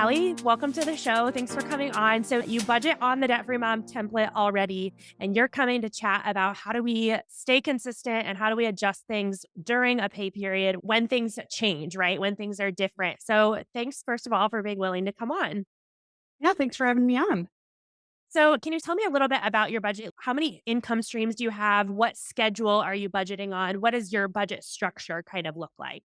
Allie, welcome to the show. Thanks for coming on. So, you budget on the Debt Free Mom template already, and you're coming to chat about how do we stay consistent and how do we adjust things during a pay period when things change, right? When things are different. So, thanks, first of all, for being willing to come on. Yeah, thanks for having me on. So, can you tell me a little bit about your budget? How many income streams do you have? What schedule are you budgeting on? What does your budget structure kind of look like?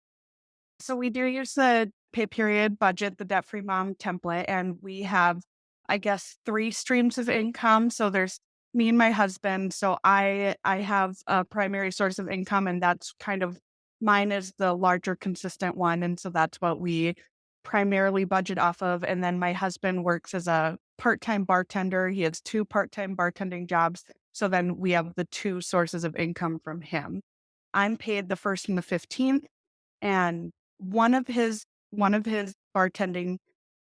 So we do use the pay period budget, the debt free mom template, and we have, I guess, three streams of income. So there's me and my husband. So I have a primary source of income, and that's kind of mine is the larger consistent one. And so that's what we primarily budget off of. And then my husband works as a part-time bartender. He has two part-time bartending jobs. So then we have the two sources of income from him. I'm paid the first and the 15th. And one of his bartending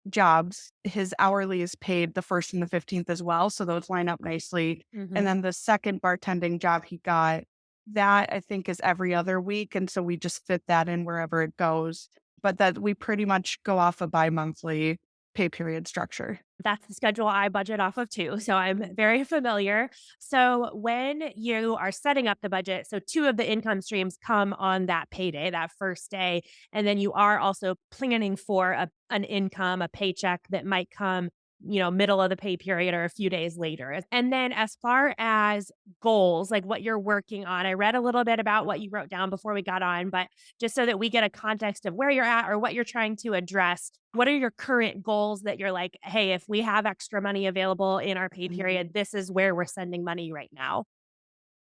jobs, his hourly is paid the 1st and the 15th as well, so those line up nicely. And Hmm. then the second bartending job he got, that I think is every other week, and so we just fit that in wherever it goes. But that we pretty much go off a bi-monthly pay period structure. That's the schedule I budget off of too. So I'm very familiar. So when you are setting up the budget, so two of the income streams come on that payday, that first day. And then you are also planning for an income, a paycheck that might come, middle of the pay period or a few days later. And then as far as goals, like what you're working on, I read a little bit about what you wrote down before we got on, but just so that we get a context of where you're at or what you're trying to address, what are your current goals that you're like, hey, if we have extra money available in our pay Mhm. period, this is where we're sending money right now?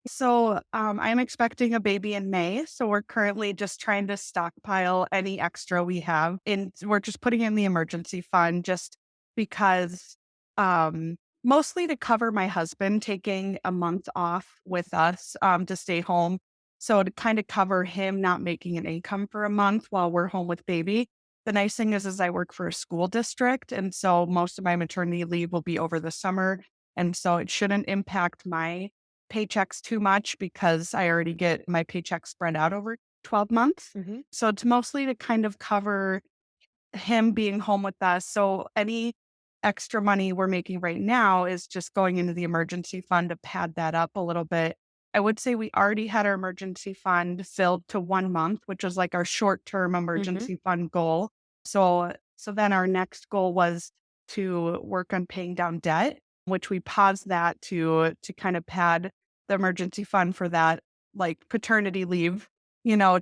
So I'm expecting a baby in May. So we're currently just trying to stockpile any extra we have. And we're just putting in the emergency fund just because um, mostly to cover my husband taking a month off with us to stay home. So to kind of cover him not making an income for a month while we're home with baby. The nice thing is I work for a school district. And so most of my maternity leave will be over the summer. And so it shouldn't impact my paychecks too much because I already get my paycheck spread out over 12 months. Hmm. So it's mostly to kind of cover him being home with us. So any extra money we're making right now is just going into the emergency fund to pad that up a little bit. I would say we already had our emergency fund filled to 1 month, which was like our short-term Hmm. emergency fund goal. So then our next goal was to work on paying down debt, which we paused that to kind of pad the emergency fund for that like paternity leave,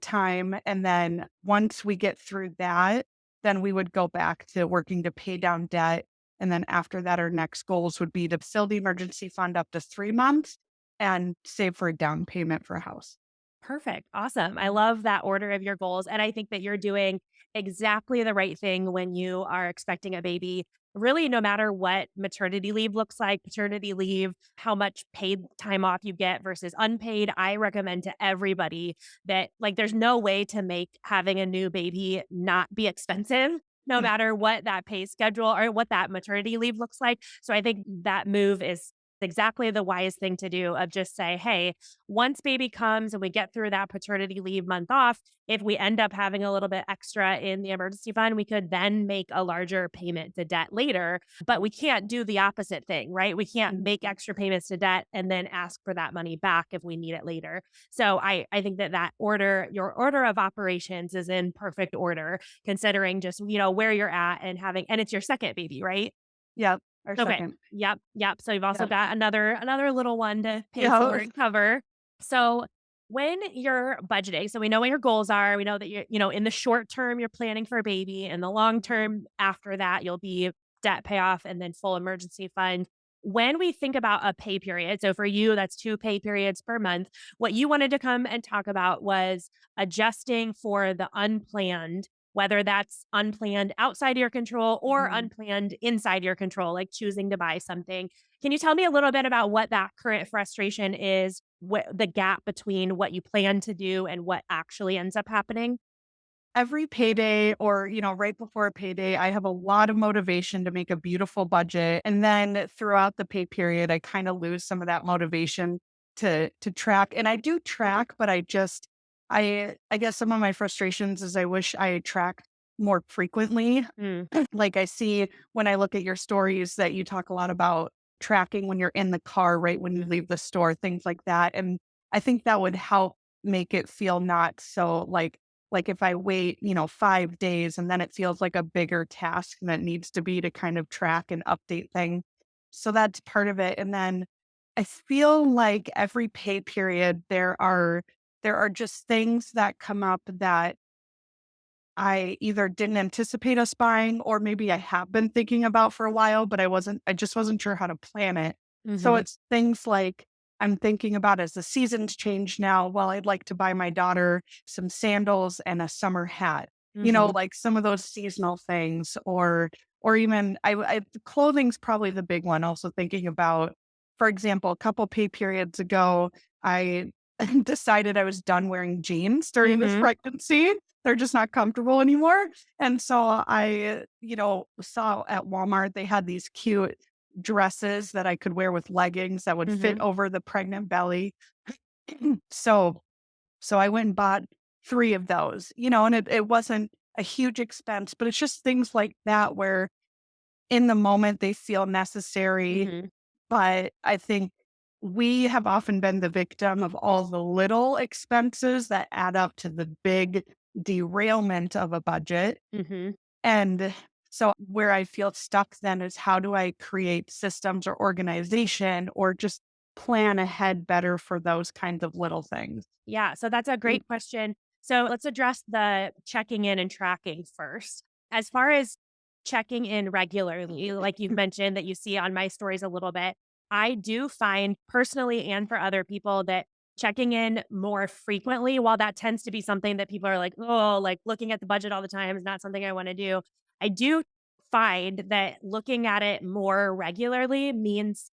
time. And then once we get through that, then we would go back to working to pay down debt. And then after that, our next goals would be to fill the emergency fund up to 3 months and save for a down payment for a house. Perfect. Awesome. I love that order of your goals. And I think that you're doing exactly the right thing when you are expecting a baby. Really, no matter what maternity leave looks like, paternity leave, how much paid time off you get versus unpaid, I recommend to everybody that, like, there's no way to make having a new baby not be expensive, no matter what that pay schedule or what that maternity leave looks like. So I think that move is exactly the wise thing to do of just say, hey, once baby comes and we get through that paternity leave month off, if we end up having a little bit extra in the emergency fund, we could then make a larger payment to debt later. But we can't do the opposite thing, right? We can't make extra payments to debt and then ask for that money back if we need it later. So I think that order, your order of operations is in perfect order, considering just, where you're at and having, and it's your second baby, right? Yep, our Okay. second. Yep, yep. So you've also Yep. got another little one to pay for Yeah. and cover. So when you're budgeting, so we know what your goals are. We know that in the short term, you're planning for a baby. In the long term, after that, you'll be debt payoff and then full emergency fund. When we think about a pay period, so for you, that's two pay periods per month. What you wanted to come and talk about was adjusting for the unplanned, whether that's unplanned outside your control or Mhm. unplanned inside your control, like choosing to buy something. Can you tell me a little bit about what that current frustration is, what the gap between what you plan to do and what actually ends up happening? Every payday or, right before a payday, I have a lot of motivation to make a beautiful budget. And then throughout the pay period, I kind of lose some of that motivation to track. And I do track, but I guess some of my frustrations is I wish I had tracked more frequently. Mm, Like I see when I look at your stories that you talk a lot about tracking when you're in the car, right when you leave the store, things like that. And I think that would help make it feel not so like if I wait, 5 days and then it feels like a bigger task that needs to be to kind of track and update things. So that's part of it. And then I feel like every pay period there are just things that come up that I either didn't anticipate us buying or maybe I have been thinking about for a while, but I just wasn't sure how to plan it. So mhm, it's things like I'm thinking about as the seasons change now, well, I'd like to buy my daughter some sandals and a summer hat. mhm, Like some of those seasonal things or even clothing's probably the big one. Also thinking about, for example, a couple pay periods ago, I decided I was done wearing jeans during this mhm, pregnancy. They're just not comfortable anymore. And so saw at Walmart, they had these cute dresses that I could wear with leggings that would fit mhm, over the pregnant belly. So, so I went and bought 3 of those, and it wasn't a huge expense, but it's just things like that where in the moment they feel necessary, mhm, but I think we have often been the victim of all the little expenses that add up to the big derailment of a budget. mhm. And so where I feel stuck then is how do I create systems or organization or just plan ahead better for those kinds of little things? Yeah, so that's a Mm. great question. So let's address the checking in and tracking first. As far as checking in regularly, like you've mentioned that you see on my stories a little bit, I do find personally and for other people that checking in more frequently, while that tends to be something that people are like, oh, like looking at the budget all the time is not something I want to do. I do find that looking at it more regularly means,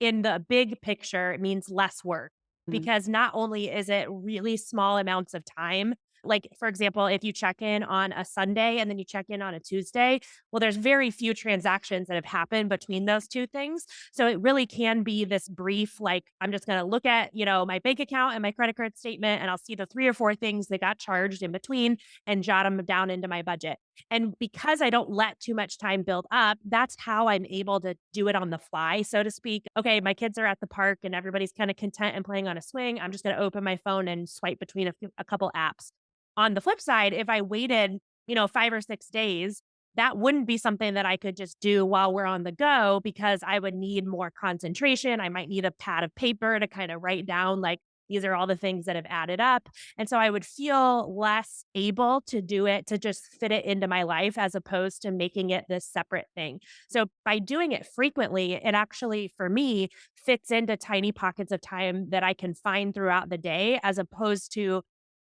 in the big picture, it means less work Mm. because not only is it really small amounts of time, like for example, if you check in on a Sunday and then you check in on a Tuesday, well, there's very few transactions that have happened between those two things. So it really can be this brief, like, I'm just going to look at, my bank account and my credit card statement, and I'll see the three or four things that got charged in between and jot them down into my budget. And because I don't let too much time build up, that's how I'm able to do it on the fly, so to speak. Okay, my kids are at the park and everybody's kind of content and playing on a swing. I'm just going to open my phone and swipe between a couple apps. On the flip side, if I waited, 5 or 6 days, that wouldn't be something that I could just do while we're on the go because I would need more concentration. I might need a pad of paper to kind of write down, like, these are all the things that have added up. And so I would feel less able to do it, to just fit it into my life as opposed to making it this separate thing. So by doing it frequently, it actually, for me, fits into tiny pockets of time that I can find throughout the day as opposed to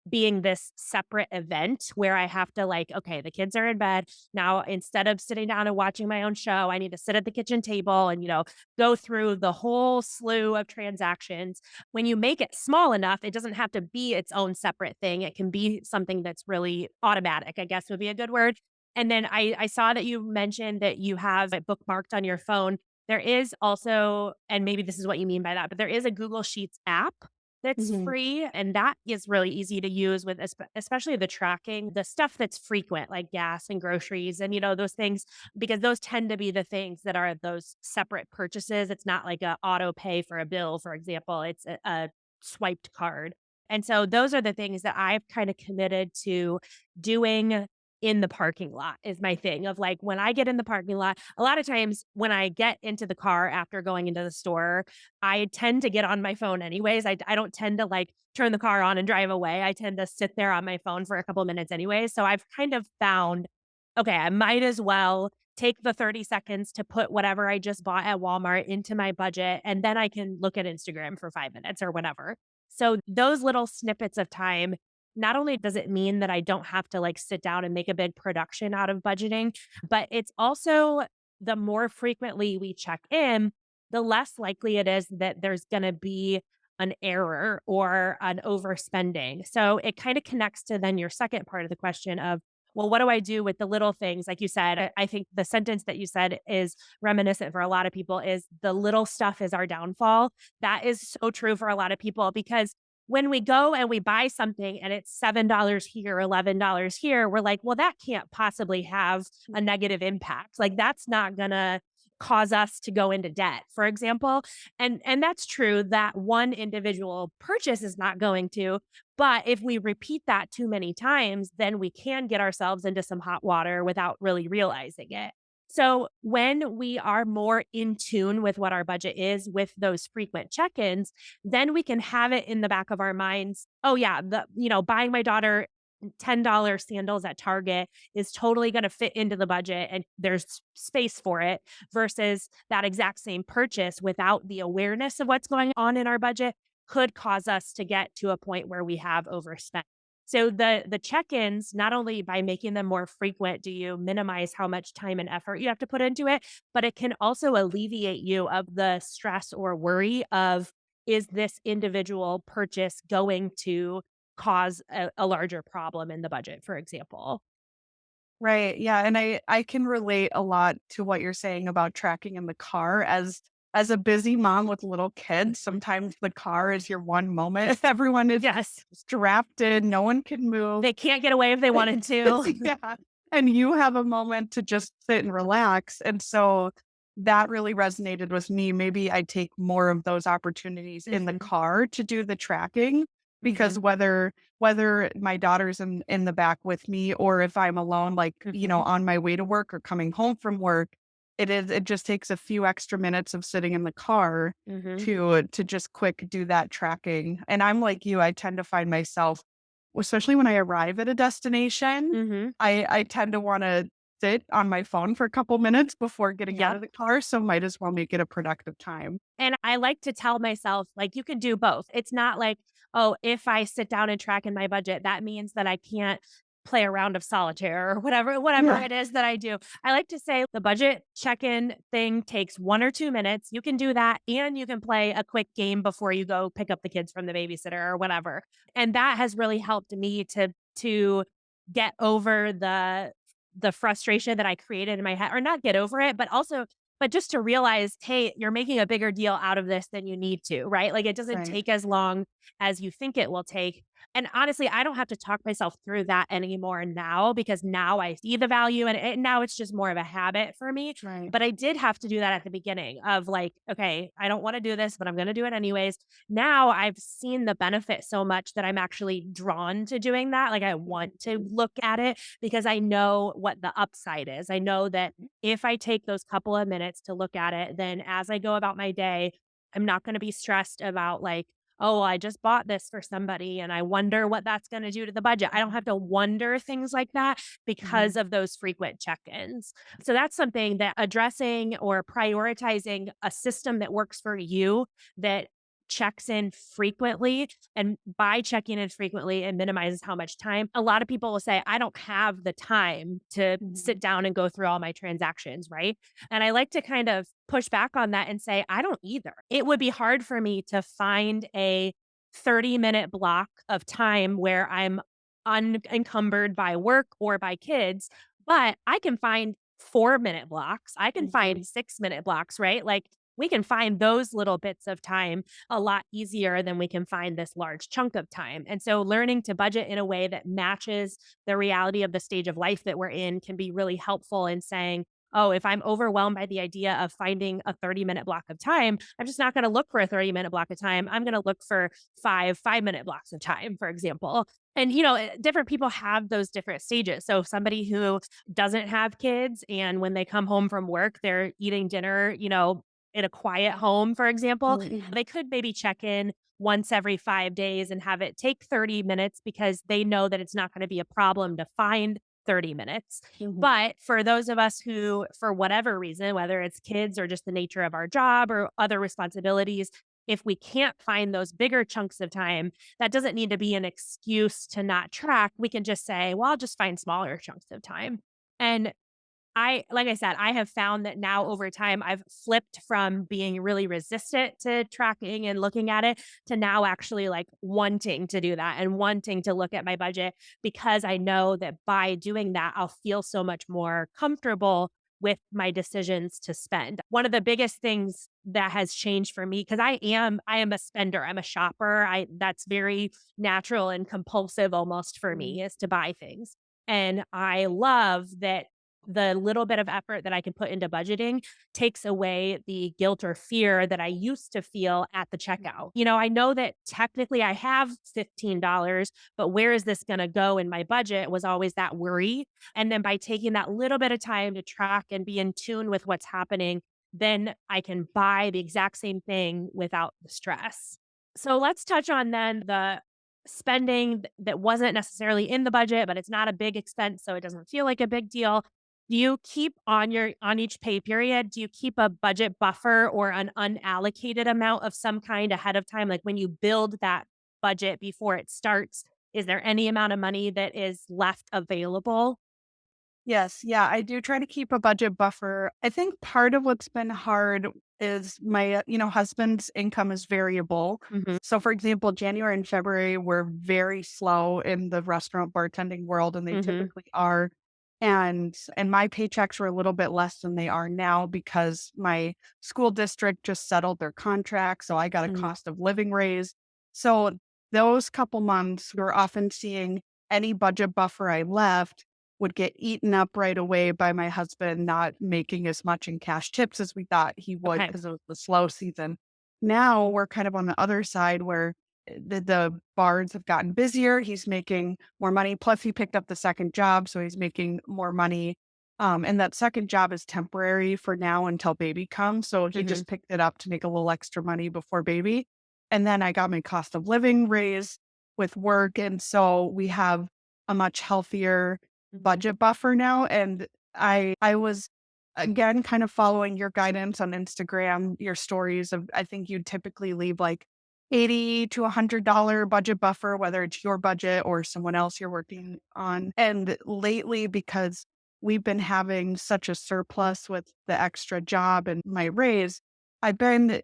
being this separate event where I have to, like, okay, the kids are in bed. Now, instead of sitting down and watching my own show, I need to sit at the kitchen table and, go through the whole slew of transactions. When you make it small enough, it doesn't have to be its own separate thing. It can be something that's really automatic, I guess would be a good word. And then I saw that you mentioned that you have it bookmarked on your phone. There is also, and maybe this is what you mean by that, but there is a Google Sheets app that's Mhm. free, and that is really easy to use with especially the tracking, the stuff that's frequent, like gas and groceries and, those things, because those tend to be the things that are those separate purchases. It's not like a auto pay for a bill, for example. It's a swiped card. And so those are the things that I've kind of committed to doing in the parking lot is my thing of, like, when I get in the parking lot, a lot of times when I get into the car after going into the store, I tend to get on my phone anyways. I don't tend to, like, turn the car on and drive away. I tend to sit there on my phone for a couple minutes anyways. So I've kind of found, okay, I might as well take the 30 seconds to put whatever I just bought at Walmart into my budget, and then I can look at Instagram for 5 minutes or whatever. So those little snippets of time, not only does it mean that I don't have to, like, sit down and make a big production out of budgeting, but it's also, the more frequently we check in, the less likely it is that there's going to be an error or an overspending. So it kind of connects to then your second part of the question of, well, what do I do with the little things? Like you said, I think the sentence that you said is reminiscent for a lot of people, is the little stuff is our downfall. That is so true for a lot of people because when we go and we buy something and it's $7 here, $11 here, we're like, well, that can't possibly have a negative impact. Like that's not gonna cause us to go into debt, for example. And that's true that one individual purchase is not going to, but if we repeat that too many times, then we can get ourselves into some hot water without really realizing it. So, when we are more in tune with what our budget is with those frequent check-ins, then we can have it in the back of our minds. Oh yeah, buying my daughter $10 sandals at Target is totally going to fit into the budget and there's space for it versus that exact same purchase without the awareness of what's going on in our budget could cause us to get to a point where we have overspent. So the check-ins, not only by making them more frequent do you minimize how much time and effort you have to put into it, but it can also alleviate you of the stress or worry of, is this individual purchase going to cause a larger problem in the budget, for example? Right. Yeah. And I can relate a lot to what you're saying about tracking in the car as a busy mom with little kids. Sometimes the car is your one moment. Everyone is Yes. strapped in, no one can move. They can't get away if they wanted to. Yeah. And you have a moment to just sit and relax. And so that really resonated with me. Maybe I take more of those opportunities in the Mhm, car to do the tracking because mhm, whether my daughter's in the back with me or if I'm alone, like, mhm, on my way to work or coming home from work, it just takes a few extra minutes of sitting in the car mhm, to just quick do that tracking. And I'm like you, I tend to find myself, especially when I arrive at a destination, mhm. I tend to wanna sit on my phone for a couple minutes before getting out Yep. of the car, so might as well make it a productive time. And I like to tell myself, like, you can do both. It's not like, oh, if I sit down and track in my budget, that means that I can't play a round of solitaire or whatever Yeah. it is that I do. I like to say the budget check-in thing takes 1 or 2 minutes. You can do that and you can play a quick game before you go pick up the kids from the babysitter or whatever. And that has really helped me to get over the frustration that I created in my head, or not get over it, but just to realize, hey, you're making a bigger deal out of this than you need to, right? Like it doesn't Right, take as long as you think it will take. And honestly, I don't have to talk myself through that anymore now because now I see the value and now it's just more of a habit for me. right. But I did have to do that at the beginning of like, okay, I don't want to do this, but I'm going to do it anyways. Now I've seen the benefit so much that I'm actually drawn to doing that. Like I want to look at it because I know what the upside is. I know that if I take those couple of minutes to look at it, then as I go about my day, I'm not going to be stressed about like, oh, I just bought this for somebody and I wonder what that's going to do to the budget. I don't have to wonder things like that Mhm, because of those frequent check ins. So that's something that addressing or prioritizing a system that works for you that checks in frequently, and by checking in frequently it minimizes how much time. A lot of people will say I don't have the time to mhm, sit down and go through all my transactions, right? And I like to kind of push back on that and say I don't either. It would be hard for me to find a 30-minute block of time where I'm unencumbered by work or by kids, but I can find 4-minute blocks. I can mhm, find 6-minute blocks, right? Like we can find those little bits of time a lot easier than we can find this large chunk of time. And so learning to budget in a way that matches the reality of the stage of life that we're in can be really helpful in saying, oh, if I'm overwhelmed by the idea of finding a 30-minute block of time, I'm just not going to look for a 30-minute block of time. I'm going to look for 5-minute blocks of time, for example. And, different people have those different stages. So, somebody who doesn't have kids and when they come home from work, they're eating dinner, in a quiet home, for example, mhm, they could maybe check in once every 5 days and have it take 30 minutes because they know that it's not going to be a problem to find 30 minutes. mhm. But for those of us who, for whatever reason, whether it's kids or just the nature of our job or other responsibilities, if we can't find those bigger chunks of time, that doesn't need to be an excuse to not track. We can just say, well, I'll just find smaller chunks of time. And like I said, I have found that now over time, I've flipped from being really resistant to tracking and looking at it to now actually like wanting to do that and wanting to look at my budget because I know that by doing that, I'll feel so much more comfortable with my decisions to spend. One of the biggest things that has changed for me, because I am a spender, I'm a shopper. I That's very natural and compulsive almost for Mhm. me, is to buy things. And I love that the little bit of effort that I can put into budgeting takes away the guilt or fear that I used to feel at the checkout. I know that technically I have $15, but where is this going to go in my budget was always that worry. And then by taking that little bit of time to track and be in tune with what's happening, then I can buy the exact same thing without the stress. So let's touch on then the spending that wasn't necessarily in the budget, but it's not a big expense, so it doesn't feel like a big deal. Do you keep on each pay period, do you keep a budget buffer or an unallocated amount of some kind ahead of time? Like when you build that budget before it starts, is there any amount of money that is left available? Yes, yeah, I do try to keep a budget buffer. I think part of what's been hard is my, husband's income is variable. Mhm, So, for example, January and February were very slow in the restaurant bartending world, and they mhm, typically are. And my paychecks were a little bit less than they are now because my school district just settled their contract, so I got a mhm. cost of living raise. So those couple months, we're often seeing any budget buffer I left would get eaten up right away by my husband not making as much in cash tips as we thought he would Okay. because it was the slow season. Now we're kind of on the other side where the bars have gotten busier. He's making more money. Plus, he picked up the second job, so he's making more money. And that second job is temporary for now until baby comes. So he Mhm, just picked it up to make a little extra money before baby. And then I got my cost of living raise with work. And so we have a much healthier mhm, budget buffer now, and I was, again, kind of following your guidance on Instagram, your stories of I think you typically leave, like, 80 to $100 budget buffer, whether it's your budget or someone else you're working on, and lately, because we've been having such a surplus with the extra job and my raise, I've been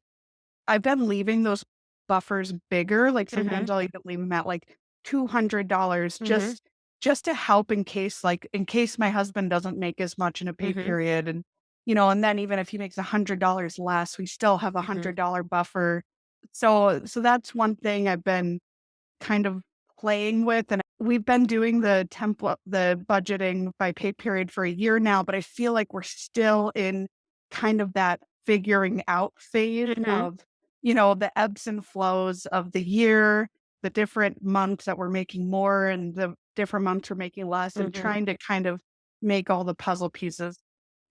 I've been leaving those buffers bigger, like, mhm, sometimes I'll even leave them at, like, $200 mhm, just to help in case, like, in case my husband doesn't make as much in a pay mhm, period, and then even if he makes $100 less, we still have a mhm, $100 buffer. So that's one thing I've been kind of playing with, and we've been doing the budgeting by pay period for a year now, but I feel like we're still in kind of that figuring out phase mhm, of, the ebbs and flows of the year, the different months that we're making more and the different months we're making less, and mhm, trying to kind of make all the puzzle pieces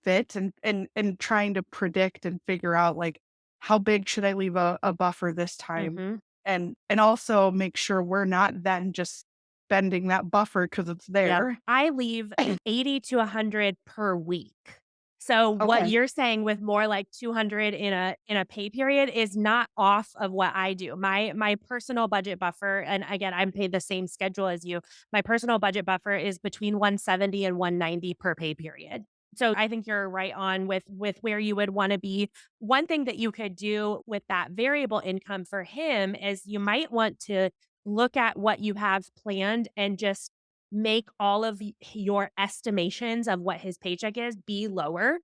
fit, and trying to predict and figure out, like, how big should I leave a buffer this time? mhm. And also make sure we're not then just spending that buffer because it's Yep. there. I leave 80 to 100 per week. So what Okay. you're saying with more like 200 in a pay period is not off of what I do. My personal budget buffer, and again, I'm paid the same schedule as you. My personal budget buffer is between 170 and 190 per pay period. So I think you're right on with where you would want to be. One thing that you could do with that variable income for him is you might want to look at what you have planned and just make all of your estimations of what his paycheck is be lower.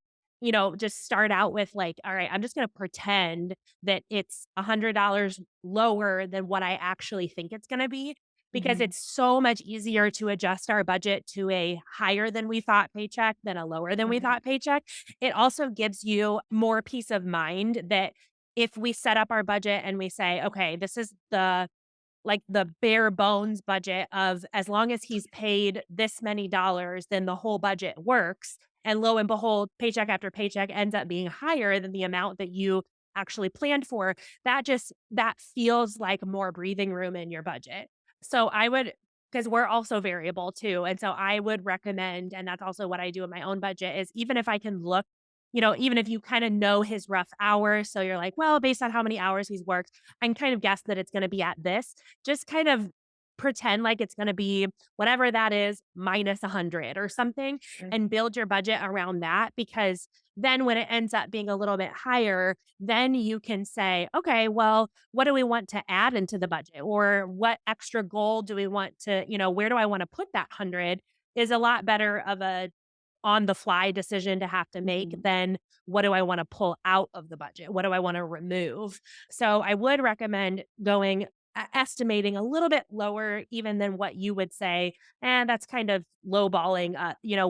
Just start out with like, all right, I'm just going to pretend that it's $100 lower than what I actually think it's going to be, because Mhm, it's so much easier to adjust our budget to a higher than we thought paycheck than a lower than we right. thought paycheck. It also gives you more peace of mind that if we set up our budget and we say, okay, this is the bare bones budget of as long as he's paid this many dollars, then the whole budget works. And lo and behold, paycheck after paycheck ends up being higher than the amount that you actually planned for. That feels like more breathing room in your budget. So I would, because we're also variable too. And so I would recommend, and that's also what I do in my own budget, is even if I can look, even if you kind of know his rough hours. So you're like, well, based on how many hours he's worked, I can kind of guess that it's going to be at this. Just kind of pretend like it's gonna be whatever that is minus 100 or something, Sure. and build your budget around that, because then when it ends up being a little bit higher, then you can say, "Okay, well, what do we want to add into the budget? Or what extra goal do we want to, where do I wanna put that 100?" Is a lot better of a on the fly decision to have to make Mhm. than what do I want to pull out of the budget? What do I want to remove? So I would recommend going estimating a little bit lower even than what you would say, and that's kind of lowballing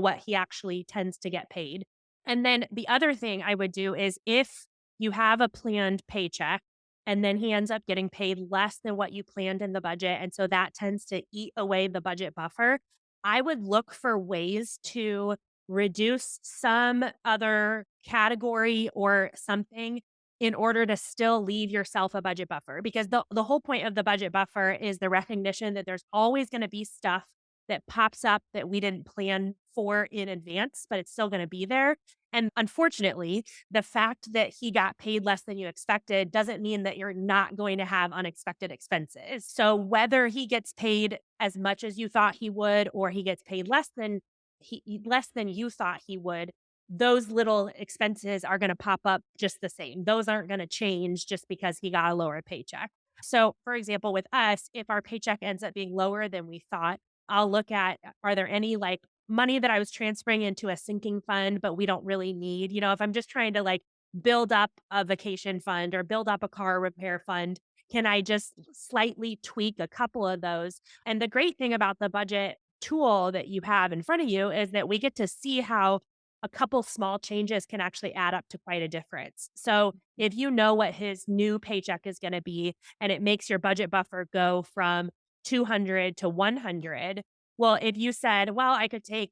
what he actually tends to get paid. And then the other thing I would do is if you have a planned paycheck and then he ends up getting paid less than what you planned in the budget, and so that tends to eat away the budget buffer, I would look for ways to reduce some other category or something in order to still leave yourself a budget buffer, because the whole point of the budget buffer is the recognition that there's always going to be stuff that pops up that we didn't plan for in advance, but it's still going to be there. And unfortunately, the fact that he got paid less than you expected doesn't mean that you're not going to have unexpected expenses. So whether he gets paid as much as you thought he would or he gets paid less than you thought he would, those little expenses are going to pop up just the same. Those aren't going to change just because he got a lower paycheck. So, for example, with us, if our paycheck ends up being lower than we thought, I'll look at, are there any like money that I was transferring into a sinking fund, but we don't really need? If I'm just trying to like build up a vacation fund or build up a car repair fund, can I just slightly tweak a couple of those? And the great thing about the budget tool that you have in front of you is that we get to see how a couple small changes can actually add up to quite a difference. So, if you know what his new paycheck is going to be and it makes your budget buffer go from 200 to 100, well, if you said, well, I could take,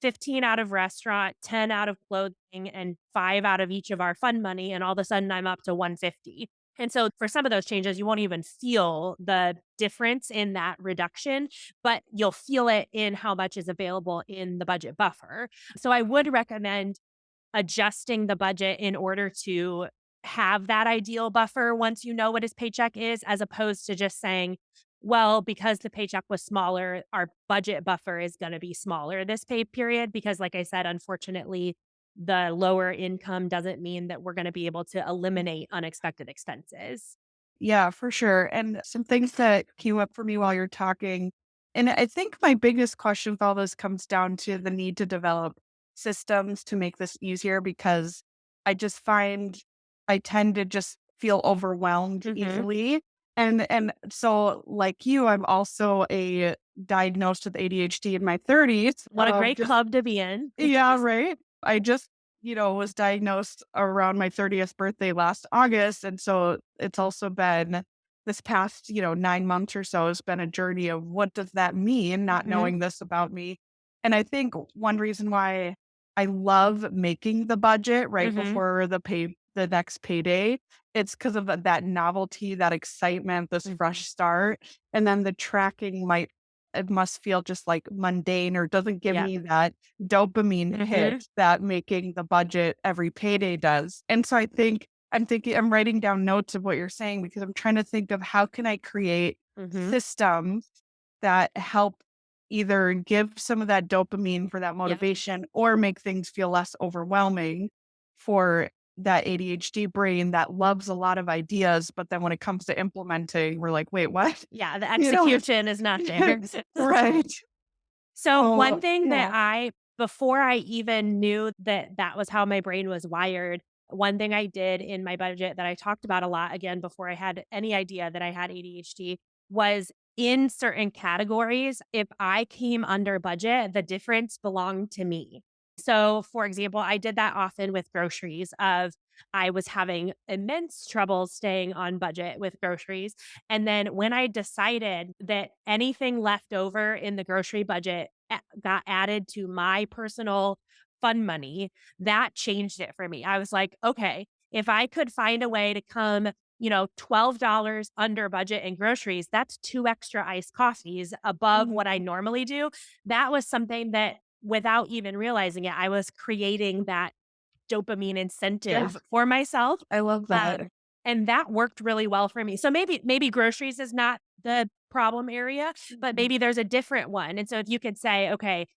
15 out of restaurant, 10 out of clothing, and 5 out of each of our fund money, and all of a sudden I'm up to 150. And so for some of those changes, you won't even feel the difference in that reduction, but you'll feel it in how much is available in the budget buffer. So I would recommend adjusting the budget in order to have that ideal buffer once you know what his paycheck is, as opposed to just saying, well, because the paycheck was smaller, our budget buffer is going to be smaller this pay period. Because, like I said, unfortunately, the lower income doesn't mean that we're going to be able to eliminate unexpected expenses. Yeah, for sure. And some things that came up for me while you're talking. And I think my biggest question with all this comes down to the need to develop systems to make this easier because I just find I tend to just feel overwhelmed Hmm. easily. And so like you, I'm also a diagnosed with ADHD in my 30s. What a great Just club to be in. yeah, right. I just, was diagnosed around my 30th birthday last August. And so it's also been this past, 9 months or so has been a journey of what does that mean, not Hmm. knowing this about me. And I think one reason why I love making the budget right Hmm. before the next payday, it's because of that novelty, that excitement, this Hmm. fresh start. And then the tracking it must feel just like mundane or doesn't give Yeah. me that dopamine Hmm. hit that making the budget every payday does. And so I'm writing down notes of what you're saying because I'm trying to think of how can I create Hmm. systems that help either give some of that dopamine for that Yeah. motivation or make things feel less overwhelming for that ADHD brain that loves a lot of ideas, but then when it comes to implementing, we're like, wait, what? Yeah. The You know? execution is not there. Right. So, one Oh, thing that yeah. before I even knew that that was how my brain was wired, one thing I did in my budget that I talked about a lot again before I had any idea that I had ADHD was in certain categories, if I came under budget, the difference belonged to me. So, for example, I did that often with groceries of I was having immense trouble staying on budget with groceries, and then when I decided that anything left over in the grocery budget got added to my personal fund money, that changed it for me. I was like, okay, if I could find a way to come, $12 under budget in groceries, that's two extra iced coffees above what I Mhm. normally do. That was something that without even realizing it, I was creating that dopamine Yeah, incentive for myself. I love Um, that. and that worked really well for me. So maybe groceries is not the problem area, but Mhm. maybe there's a different one. And so if you could say, okay,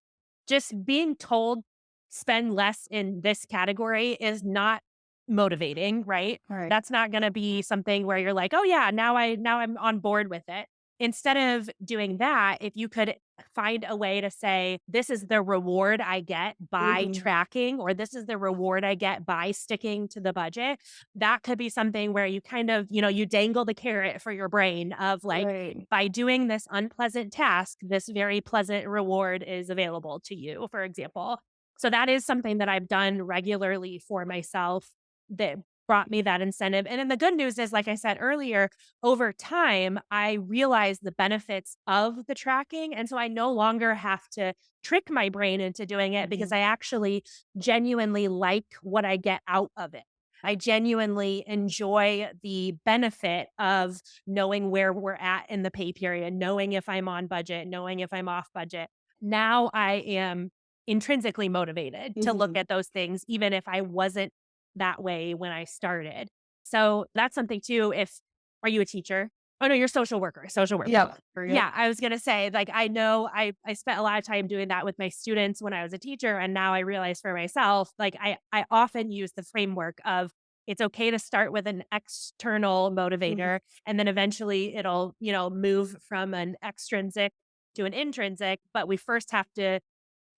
just being told spend less in this category is not motivating, right? Right. That's not going to be something where you're like, "Oh yeah, now I'm on board with it." instead of doing that, if you could find a way to say, this is the reward I get by Mhm. tracking, or this is the reward I get by sticking to the budget, that could be something where you kind of, you dangle the carrot for your brain of like, Right. by doing this unpleasant task, this very pleasant reward is available to you, for example. So that is something that I've done regularly for myself that brought me that incentive. And then the good news is, like I said earlier, over time, I realized the benefits of the tracking. And so I no longer have to trick my brain into doing it because Mhm. I actually genuinely like what I get out of it. I genuinely enjoy the benefit of knowing where we're at in the pay period, knowing if I'm on budget, knowing if I'm off budget. Now I am intrinsically motivated to look Mhm. at those things, even if I wasn't that way when I started. So that's something too. If Are you a teacher? Oh no, you're a social worker. Social worker. Yep. Yep. Yeah, I was gonna say, like, I know I spent a lot of time doing that with my students when I was a teacher, and now I realize for myself, like, I often use the framework of it's okay to start with an external Mhm. motivator, and then eventually it'll, move from an extrinsic to an intrinsic, but we first have to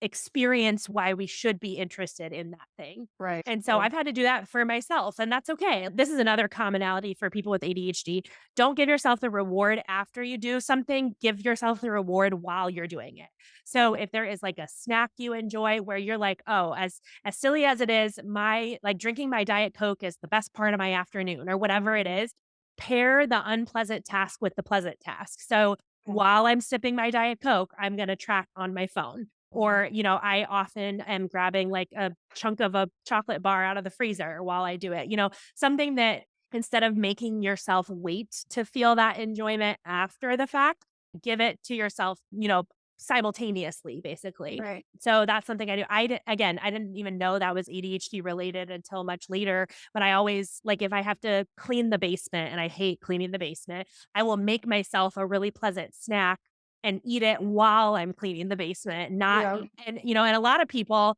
experience why we should be interested in that thing. Right. And so Yep. I've had to do that for myself, and that's okay. This is another commonality for people with ADHD. Don't give yourself the reward after you do something, give yourself the reward while you're doing it. So if there is like a snack you enjoy where you're like, "Oh, as silly as it is, my like drinking my Diet Coke is the best part of my afternoon," or whatever it Mhm. is, pair the unpleasant task with the pleasant task. So Okay. while I'm sipping my Diet Coke, I'm going to track on my phone. Mhm. Or, I often am grabbing like a chunk of a chocolate bar out of the freezer while I do it. Something that instead of making yourself wait to feel that enjoyment after the fact, give it to yourself, simultaneously, basically. Right. So that's something I do. Again, I didn't even know that was ADHD related until much later. But I always like if I have to clean the basement and I hate cleaning the basement, I will make myself a really pleasant snack and eat it while I'm cleaning the basement, not Yeah. and a lot of people,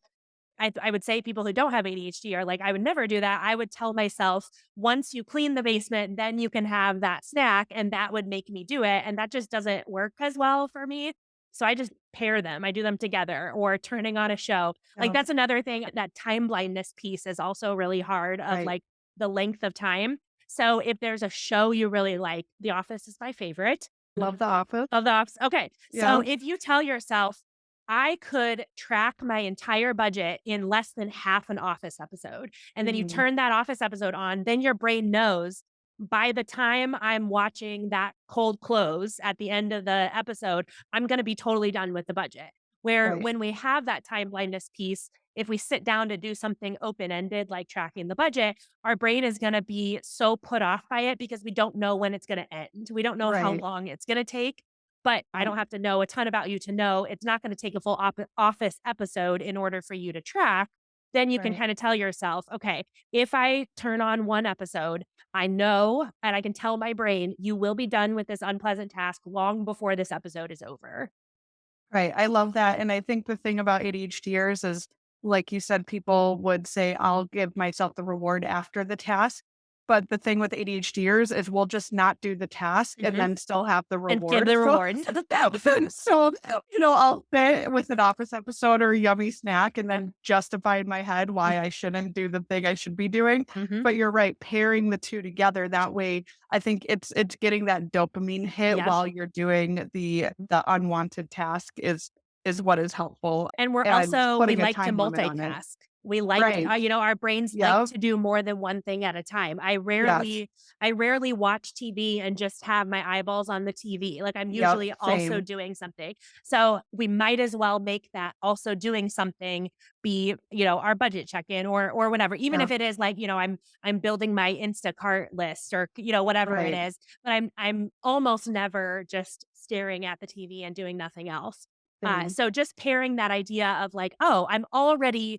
I would say people who don't have ADHD are like, "I would never do that." I would tell myself, "Once you clean the basement, then you can have that snack," and that would make me do it, and that just doesn't work as well for me. So I just pair them. I do them together or turning on a show. Like, Yep. that's another thing, that time blindness piece is also really hard of, Right. like, the length of time. So if there's a show you really like, The Office is my favorite. Love The Office. Of the ops okay. So Yeah. if you tell yourself, "I could track my entire budget in less than half an Office episode," and then you Mhm. turn that Office episode on, then your brain knows, by the time I'm watching that cold close at the end of the episode, I'm gonna be totally done with the budget. Where Right. when we have that time blindness piece, if we sit down to do something open-ended like tracking the budget, our brain is gonna be so put off by it because we don't know when it's gonna end. We don't know how Right. long it's gonna take. But I don't Um, have to know a ton about you to know it's not gonna take a full Office episode in order for you to track. Then you can right. kinda tell yourself, "Okay, if I turn on one episode, I know and I can tell my brain, you will be done with this unpleasant task long before this episode is over." Right. I love that. And I think the thing about ADHDers is, like you said, people would say, I'll give myself the reward after the task. But the thing with ADHDers is we'll just not do the task and Mhm. then still have the And give reward. the So, reward. so I'll sit with an office episode or a yummy snack and then justify in my head why I shouldn't do the thing I should be doing. Mhm. But you're right, pairing the two together that way I think it's getting that dopamine hit Yep. while you're doing the unwanted task is what is helpful And and we putting a like to time limit on it. multitask. We like Right. our brains like Yep. to do more than one thing at a time. Yes. I rarely watch TV and just have my eyeballs on the TV. Like, I'm Yep. usually also Same. doing something. So we might as well make that also doing something be, our budget check-in or whatever. Even Yeah. if it is like, I'm building my Instacart list or, whatever it Right. is. But I'm almost never just staring at the TV and doing nothing else. Same. So just pairing that idea of like, oh, I'm already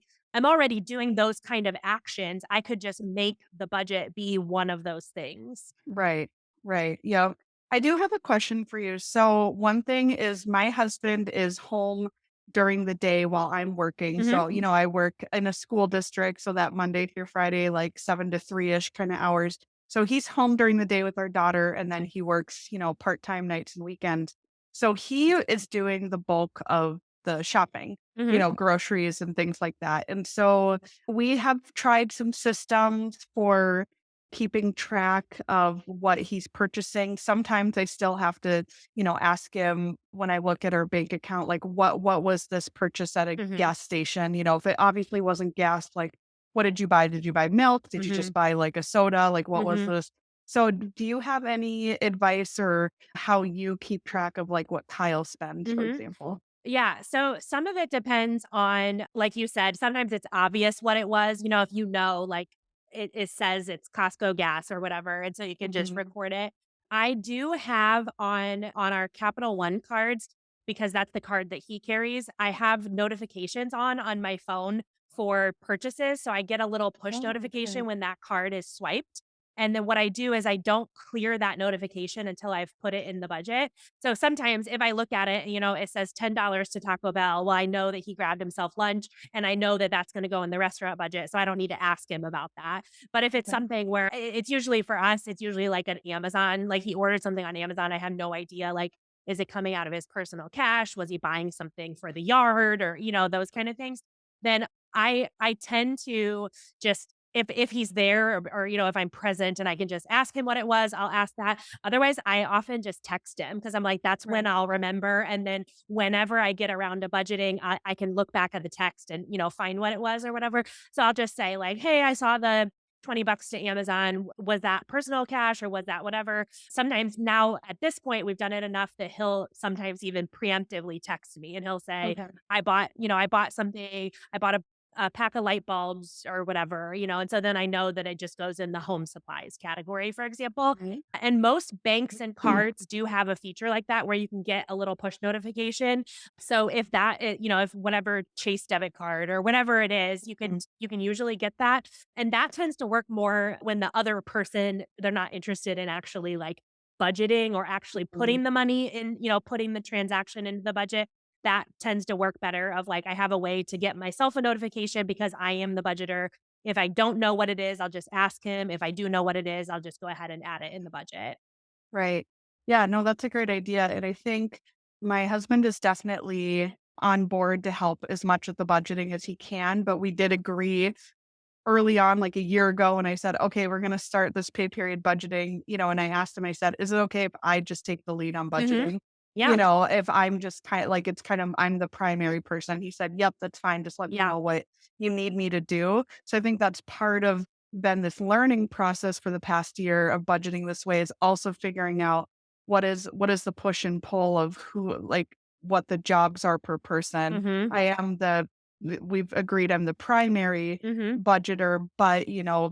doing those kind of actions. I could just make the budget be one of those things. Right. Right. Yep. I do have a question for you. So one thing is my husband is home during the day while I'm working. Mhm. So, I work in a school district, so that Monday through Friday, like 7 to 3-ish kind of hours. So he's home during the day with our daughter, and then he works, part-time nights and weekends. So he is doing the bulk of the shopping, Mhm. groceries and things like that. And so we have tried some systems for keeping track of what he's purchasing. Sometimes I still have to, ask him when I look at our bank account, like what was this purchase at a Mhm. gas station? If it obviously wasn't gas, like what did you buy? Did you buy milk? Did you Mhm. just buy like a soda? Like what was Mhm. this? So do you have any advice or how you keep track of like what Kyle spends, for Mhm. example? Yeah. So some of it depends on, like you said, sometimes it's obvious what it was. If like it says it's Costco gas or whatever, and so you can just Mhm. record it. I do have on our Capital One cards, because that's the card that he carries. I have notifications on my phone for purchases. So I get a little push Oh, notification okay. when that card is swiped. And then what I do is I don't clear that notification until I've put it in the budget. So sometimes if I look at it, it says $10 to Taco Bell. Well, I know that he grabbed himself lunch and I know that that's going to go in the restaurant budget. So I don't need to ask him about that. But if it's Okay. something where it's usually for us, it's usually like an Amazon, like he ordered something on Amazon. I have no idea. Like, is it coming out of his personal cash? Was he buying something for the yard or, those kind of things? Then I tend to just if he's there or if I'm present and I can just ask him what it was, I'll ask that. Otherwise, I often just text him because I'm like, that's when Right. I'll remember. And then whenever I get around to budgeting, I can look back at the text and, find what it was or whatever. So I'll just say, like, hey, I saw the $20 to Amazon. Was that personal cash or was that whatever? Sometimes now at this point, we've done it enough that he'll sometimes even preemptively text me and he'll say, Okay. I bought something, I bought a pack of light bulbs or whatever, and so then I know that it just goes in the home supplies category, for example. Right. And most banks and cards do have a feature like that where you can get a little push notification. So if if whatever Chase debit card or whatever it is, you can usually get that. And that tends to work more when the other person, they're not interested in actually like budgeting or actually Mhm. putting the money in, putting the transaction into the budget. That tends to work better of like I have a way to get myself a notification because I am the budgeter. If I don't know what it is, I'll just ask him. If I do know what it is, I'll just go ahead and add it in the budget. Right. Yeah, no, that's a great idea. And I think my husband is definitely on board to help as much with the budgeting as he can. But we did agree early on, like a year ago, and I said, okay, we're going to start this pay period budgeting, and I asked him, I said, is it okay if I just take the lead on Mhm. budgeting? Yeah. If I'm just kind of like, it's kind of, I'm the primary person. He said, yep, that's fine. Just let me Yeah. know what you need me to do. So I think that's part of then this learning process for the past year of budgeting this way is also figuring out what is the push and pull of who, like what the jobs are per person. Mhm. I am we've agreed I'm the primary Mhm. budgeter, but,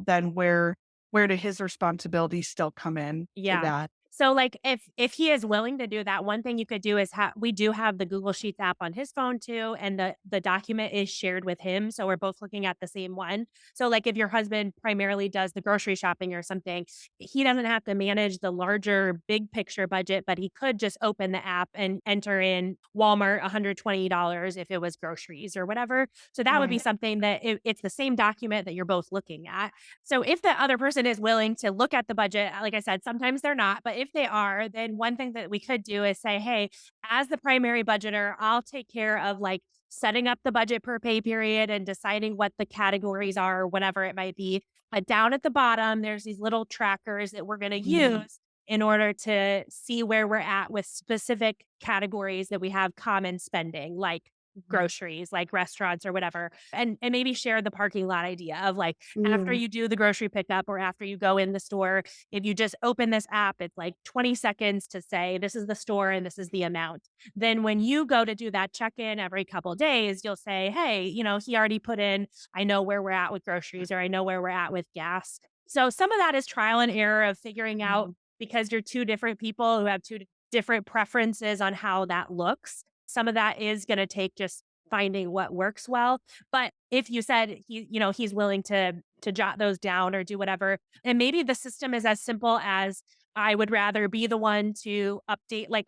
then where do his responsibilities still come in to Yeah. that? So, like, if he is willing to do that, one thing you could do is we do have the Google Sheets app on his phone too, and the document is shared with him, so we're both looking at the same one. So, like, if your husband primarily does the grocery shopping or something, he doesn't have to manage the larger big picture budget, but he could just open the app and enter in Walmart $120 if it was groceries or whatever. So that would be Right. something that it's the same document that you're both looking at. So if the other person is willing to look at the budget, like I said, sometimes they're not, but if they are, then one thing that we could do is say, hey, as the primary budgeter, I'll take care of like setting up the budget per pay period and deciding what the categories are, whatever it might be. But down at the bottom, there's these little trackers that we're going to Mhm. use in order to see where we're at with specific categories that we have common spending, like Mhm. groceries, like restaurants or whatever, and maybe share the parking lot idea of like after Mm. you do the grocery pickup or after you go in the store, if you just open this app, it's like 20 seconds to say, this is the store and this is the amount. Then when you go to do that check in every couple days, you'll say, hey, he already put in, I know where we're at with groceries or I know where we're at with gas. So some of that is trial and error of figuring out Mhm. because you're two different people who have two different preferences on how that looks. Some of that is going to take just finding what works well. But if you said he's willing to jot those down or do whatever, and maybe the system is as simple as I would rather be the one to update like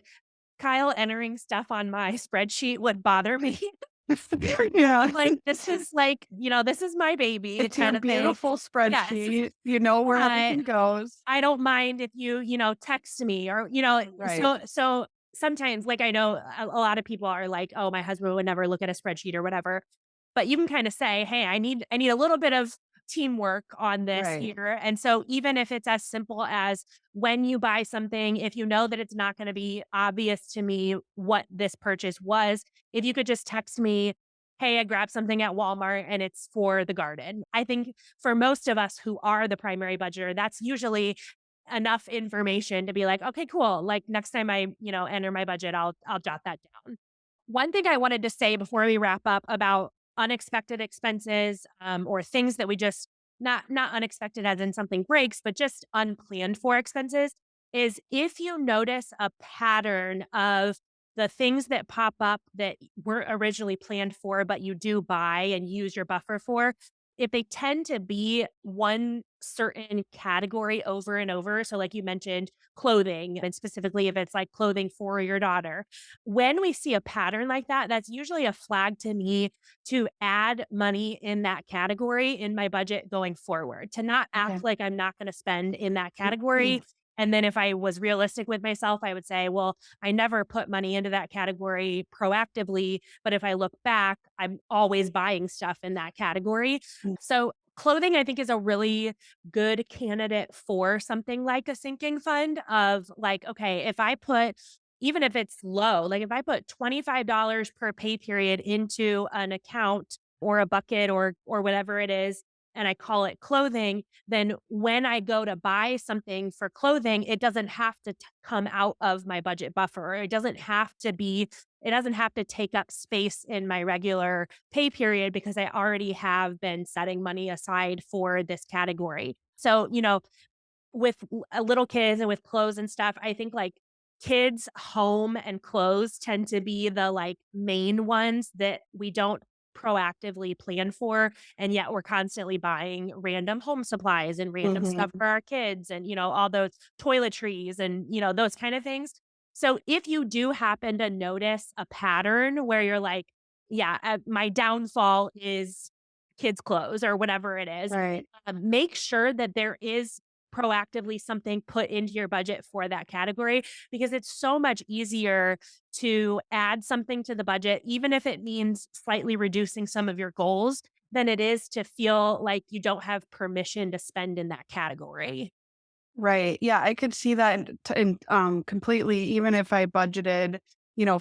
Kyle entering stuff on my spreadsheet would bother me. Yeah. Like, this is like, this is my baby It's your kind of thing. beautiful Yes. spreadsheet. You know where But everything goes. I don't mind if text me or, Right. so sometimes, like, I know a lot of people are like, "Oh, my husband would never look at a spreadsheet or whatever." But you can kinda say, "Hey, I need a little bit of teamwork on this Right. here." And so even if it's as simple as when you buy something, if you know that it's not gonna be obvious to me what this purchase was, if you could just text me, "Hey, I grabbed something at Walmart and it's for the garden." I think for most of us who are the primary budgeter, that's usually enough information to be like, "Okay, cool. Like next time I, enter my budget, I'll jot that down." One thing I wanted to say before we wrap up about unexpected expenses, or things that we just not unexpected as in something breaks, but just unplanned for expenses is if you notice a pattern of the things that pop up that weren't originally planned for, but you do buy and use your buffer for, if they tend to be one certain category over and over. So, like you mentioned, clothing, and specifically if it's like clothing for your daughter, when we see a pattern like that, that's usually a flag to me to add money in that category in my budget going forward, to not Okay. act like I'm not going to spend in that Mhm. category. And then if I was realistic with myself, I would say, well, I never put money into that category proactively. But if I look back, I'm always buying stuff in that category. So clothing, I think, is a really good candidate for something like a sinking fund of like, okay, if I put even if it's low, like if I put $25 per pay period into an account or a bucket or whatever it is, and I call it clothing, then when I go to buy something for clothing, it doesn't have to come out of my budget buffer. Or it doesn't have to take up space in my regular pay period because I already have been setting money aside for this category. So, with little kids and with clothes and stuff, I think, like, kids, home, and clothes tend to be the, like, main ones that we don't proactively plan for, and yet we're constantly buying random home supplies and random stuff Mhm. for our kids and, all those toiletries and, those kind of things. So, if you do happen to notice a pattern where you're like, "Yeah, my downfall is kids' clothes," or whatever it is, Right. make sure that there is proactively something put into your budget for that category because it's so much easier to add something to the budget, even if it means slightly reducing some of your goals, than it is to feel like you don't have permission to spend in that category. Right. Yeah, I could see that completely, even if I budgeted,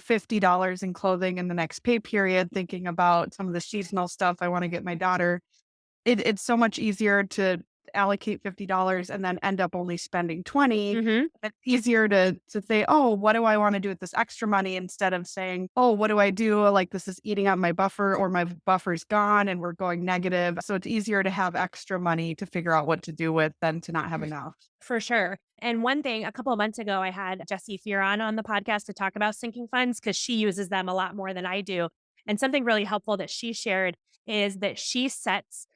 $50 in clothing in the next pay period, thinking about some of the seasonal stuff I wanna get my daughter. It's so much easier to allocate $50 and then end up only spending 20. Mhm. It's easier to say, "Oh, what do I wanna do with this extra money?" Instead of saying, "Oh, what do I do? Like, this is eating up my buffer or my buffer's gone and we're going negative." So it's easier to have extra money to figure out what to do with than to not have enough. For sure. And one thing, a couple of months ago, I had Jessie Fearon on the podcast to talk about sinking funds because she uses them a lot more than I do. And something really helpful that she shared is that she sets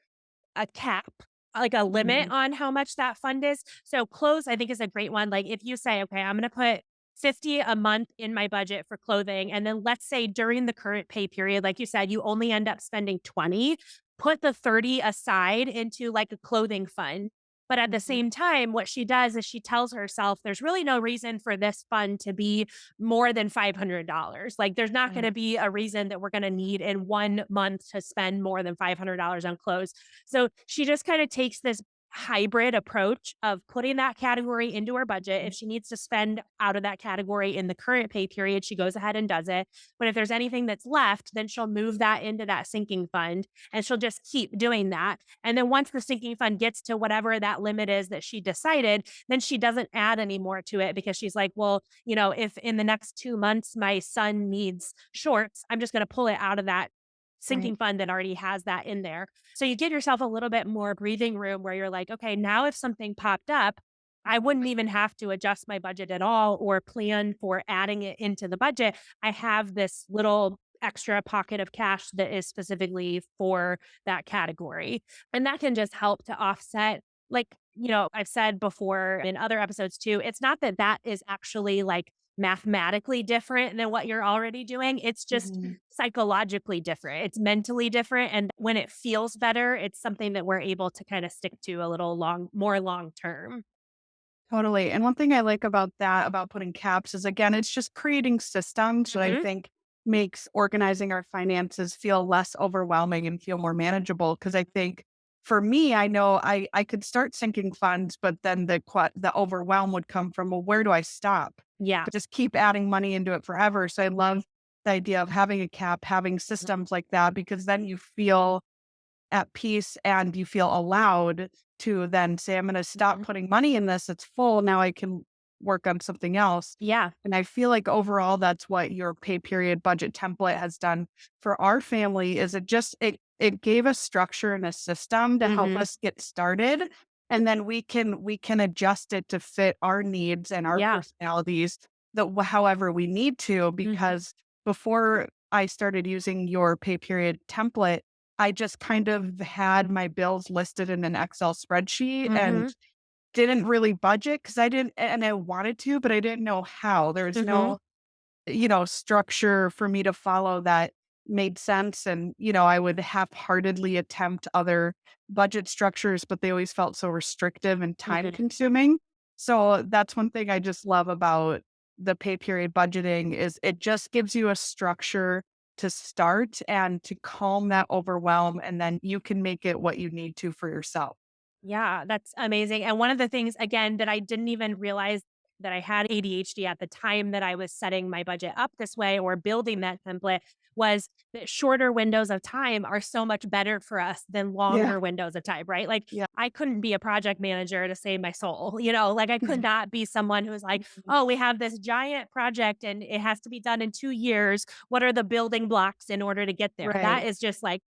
a cap, like a limit Mhm. on how much that fund is. So clothes, I think, is a great one. Like if you say, okay, I'm going to put 50 a month in my budget for clothing. And then let's say during the current pay period, like you said, you only end up spending 20, put the 30 aside into like a clothing fund. But at the Mhm. same time, what she does is she tells herself there's really no reason for this fund to be more than $500. Like, there's not going Right. to be a reason that we're going to need in 1 month to spend more than $500 on clothes. So she just kind of takes this hybrid approach of putting that category into her budget. If she needs to spend out of that category in the current pay period, she goes ahead and does it. But if there's anything that's left, then she'll move that into that sinking fund and she'll just keep doing that. And then once the sinking fund gets to whatever that limit is that she decided, then she doesn't add any more to it because she's like, well, if in the next 2 months my son needs shorts, I'm just going to pull it out of that Right. sinking fund that already has that in there. So you give yourself a little bit more breathing room where you're like, okay, now if something popped up, I wouldn't even have to adjust my budget at all or plan for adding it into the budget. I have this little extra pocket of cash that is specifically for that category. And that can just help to offset. Like, I've said before in other episodes too, it's not that that is actually like mathematically different than what you're already doing. It's just Mhm. psychologically different. It's mentally different. And when it feels better, it's something that we're able to kind of stick to a little more long term. Totally. And one thing I like about that, about putting caps is again, it's just creating systems that I Hmm. think makes organizing our finances feel less overwhelming and feel more manageable. Cause I think for me, I know I could start sinking funds, but then the overwhelm would come from, well, where do I stop? Yeah. To just keep adding money into it forever. So I love the idea of having a cap, having Mhm. systems like that, because then you feel at peace and you feel allowed to then say, I'm going to stop Mhm. putting money in this. It's full. Now I can work on something else. Yeah. And I feel like overall, that's what your pay period budget template has done for our family is it gave us structure and a system to help Hmm. us get started. And then we can adjust it to fit our needs and our Yeah. personalities however we need to, Hmm. because before I started using your pay period template, I just kind of had my bills listed in an Excel spreadsheet and Hmm. didn't really budget because I didn't and I wanted to, but I didn't know how. There was Hmm. no, structure for me to follow that made sense. And, I would half-heartedly attempt other budget structures, but they always felt so restrictive and time Hmm. consuming. So that's one thing I just love about the pay period budgeting is it just gives you a structure to start and to calm that overwhelm. And then you can make it what you need to for yourself. Yeah, that's amazing. And one of the things, again, that I didn't even realize that I had ADHD at the time that I was setting my budget up this way or building that template was that shorter windows of time are so much better for us than Yeah. longer windows of time, right? Like, Yeah. I couldn't be a project manager to save my soul, like I could not be someone who's like, Mhm. oh, we have this giant project and it has to be done in 2 years. What are the building blocks in order to get there? That Right. is just like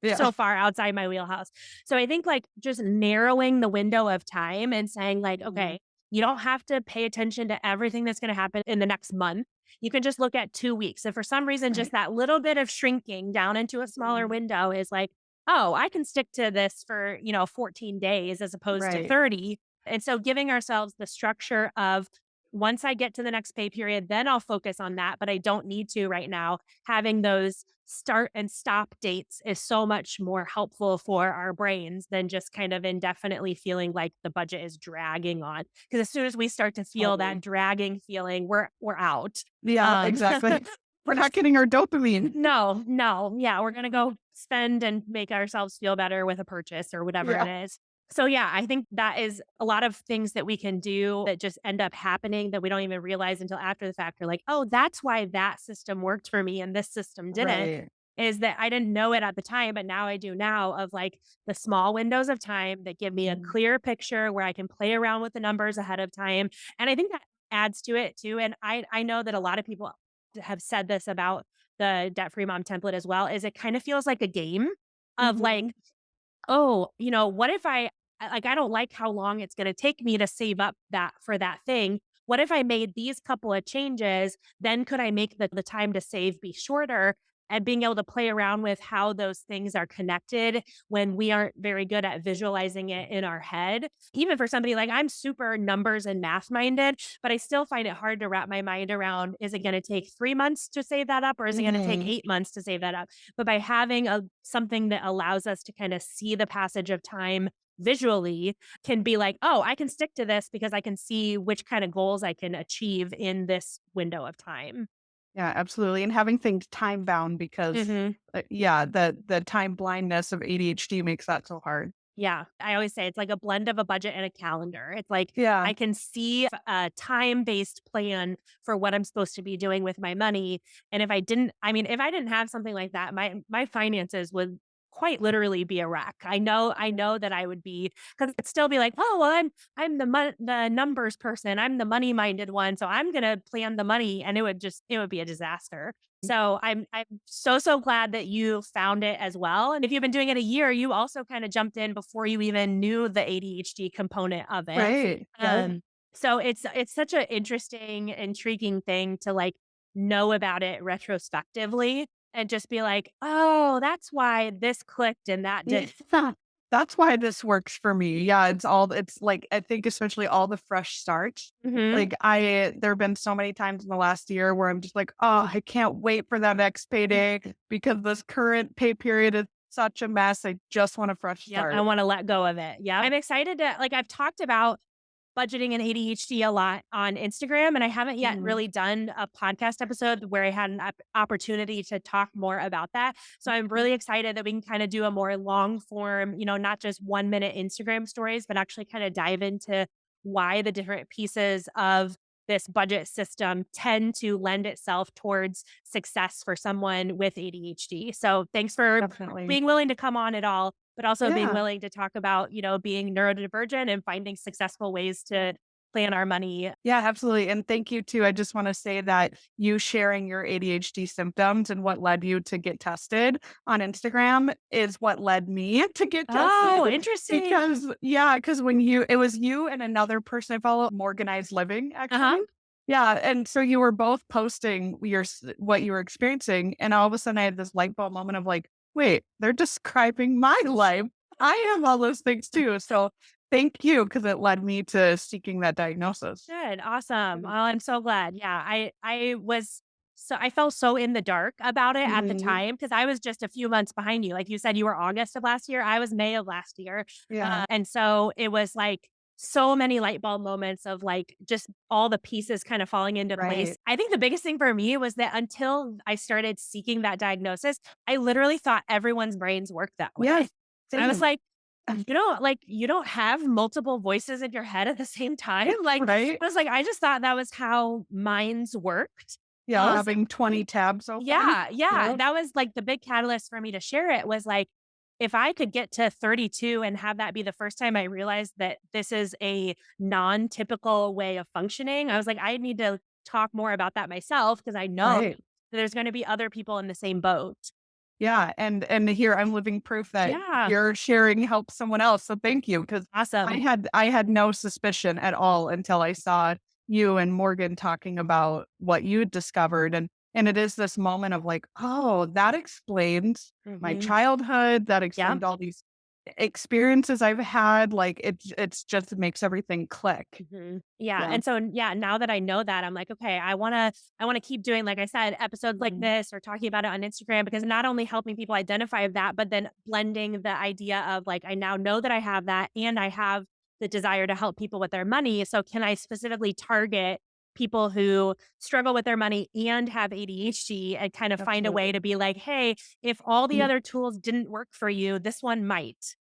Yeah. so far outside my wheelhouse. So I think like just narrowing the window of time and saying like, Mhm. okay, you don't have to pay attention to everything that's going to happen in the next month. You can just look at 2 weeks. If for some reason, just Right. that little bit of shrinking down into a smaller Mhm. window is like, oh, I can stick to this for, 14 days as opposed to Right. 30. And so giving ourselves the structure of once I get to the next pay period, then I'll focus on that, but I don't need to right now. Having those start and stop dates is so much more helpful for our brains than just kind of indefinitely feeling like the budget is dragging on. Because as soon as we start to feel that Totally. dragging feeling, we're out. Yeah, Um, exactly. We're not getting our dopamine. no, no, yeah, we're gonna go spend and make ourselves feel better with a purchase or whatever it Yeah. is. So yeah, I think that is a lot of things that we can do that just end up happening that we don't even realize until after the fact. We're like, oh, that's why that system worked for me and this system didn't. Right. Is that I didn't know it at the time, but now I do now of like the small windows of time that give me a Mhm. clear picture where I can play around with the numbers ahead of time. And I think that adds to it too. And I know that a lot of people have said this about the debt free mom template as well, is it kind of feels like a game of like, Mhm. oh, what if like, I don't like how long it's gonna take me to save up that for that thing. What if I made these couple of changes? Then could I make the time to save be shorter? And being able to play around with how those things are connected when we aren't very good at visualizing it in our head. Even for somebody like I'm super numbers and math minded, but I still find it hard to wrap my mind around, is it gonna take 3 months to save that up or is it gonna take Mhm. 8 months to save that up? But by having a something that allows us to kind of see the passage of time visually can be like, "Oh, I can stick to this because I can see which kind of goals I can achieve in this window of time." Yeah, absolutely, and having things time bound because, Mhm. yeah, the time blindness of ADHD makes that so hard. Yeah, I always say it's like a blend of a budget and a calendar. It's like Yeah. I can see a time-based plan for what I'm supposed to be doing with my money, and if I didn't have something like that, my finances would quite literally be a wreck. I know that I would be, because it'd still be like, "Oh, well, I'm the numbers person. I'm the money-minded one, so I'm gonna plan the money," and it would be a disaster. So I'm so glad that you found it as well. And if you've been doing it a year, you also kind of jumped in before you even knew the ADHD component of it. Right. Yeah. Um, so it's such an interesting, intriguing thing to like know about it retrospectively and just be like, oh, that's why this clicked and that Yeah. did. That's why this works for me. Yeah, it's like, I think especially all the fresh starts. Hmm. Like, there have been so many times in the last year where I'm just like, "Oh, I can't wait for that next payday because this current pay period is such a mess. I just want a fresh Yep, I start." wanna let go of it. Yeah, I'm excited to like, I've talked about budgeting and ADHD a lot on Instagram, and I haven't yet Mhm. really done a podcast episode where I had an opportunity to talk more about that. So I'm really excited that we can kinda do a more long form, not just 1-minute Instagram stories, but actually kinda dive into why the different pieces of this budget system tend to lend itself towards success for someone with ADHD. So thanks for Definitely. being willing to come on at all, but also being Yeah. willing to talk about, being neurodivergent and finding successful ways to plan our money. Yeah, absolutely. And thank you too. I just want to say that you sharing your ADHD symptoms and what led you to get tested on Instagram is what led me to get Oh, tested. interesting. Because, yeah, because it was you and another person I follow, Organized Living, Uh-huh. actually. Yeah. And so you were both posting what you were experiencing. And all of a sudden I had this light bulb moment of like, wait, they're describing my life. I have all those things too. So thank you, because it led me to seeking that diagnosis. Good. Awesome. Yeah. Well, I'm so glad. Yeah. I felt so in the dark about it at the Mhm. time because I was just a few months behind you. Like you said, you were August of last year. I was May of last year. Yeah, And so it was like so many light bulb moments of like just all the pieces kind of falling into place. right. I think the biggest thing for me was that until I started seeking that diagnosis, I literally thought everyone's brains worked that way. Yes, I was same. like, you don't have multiple voices in your head at the same time. Like, Right? I was like, I just thought that was how minds worked. Yeah, S having 20 tabs open. Yeah, yeah, Yep. that was, like, the big catalyst for me to share it was, like, if I could get to 32 and have that be the first time I realized that this is a non-typical way of functioning, I was like, I need to talk more about that myself because I know Right. that there's gonna be other people in the same boat. Yeah, and here I'm living proof that Yeah, your sharing helps someone else, so thank you, because awesome. I had no suspicion at all until I saw you and Morgan talking about what you'd discovered, and it is this moment of like, "Oh, that explains my Mhm. childhood, that Yeah. explains all these experiences I've had," like, it's just makes everything click. Mhm. Yeah, Yeah. and so yeah, now that I know that, I'm like, okay, I wanna keep doing, like I said, episodes like Mhm. this or talking about it on Instagram because not only helping people identify that, but then blending the idea of like, I now know that I have that and I have the desire to help people with their money. So can I specifically target people who struggle with their money and have ADHD and kind of find a way Absolutely. to be like, hey, if all the Mhm. other tools didn't work for you, this one might.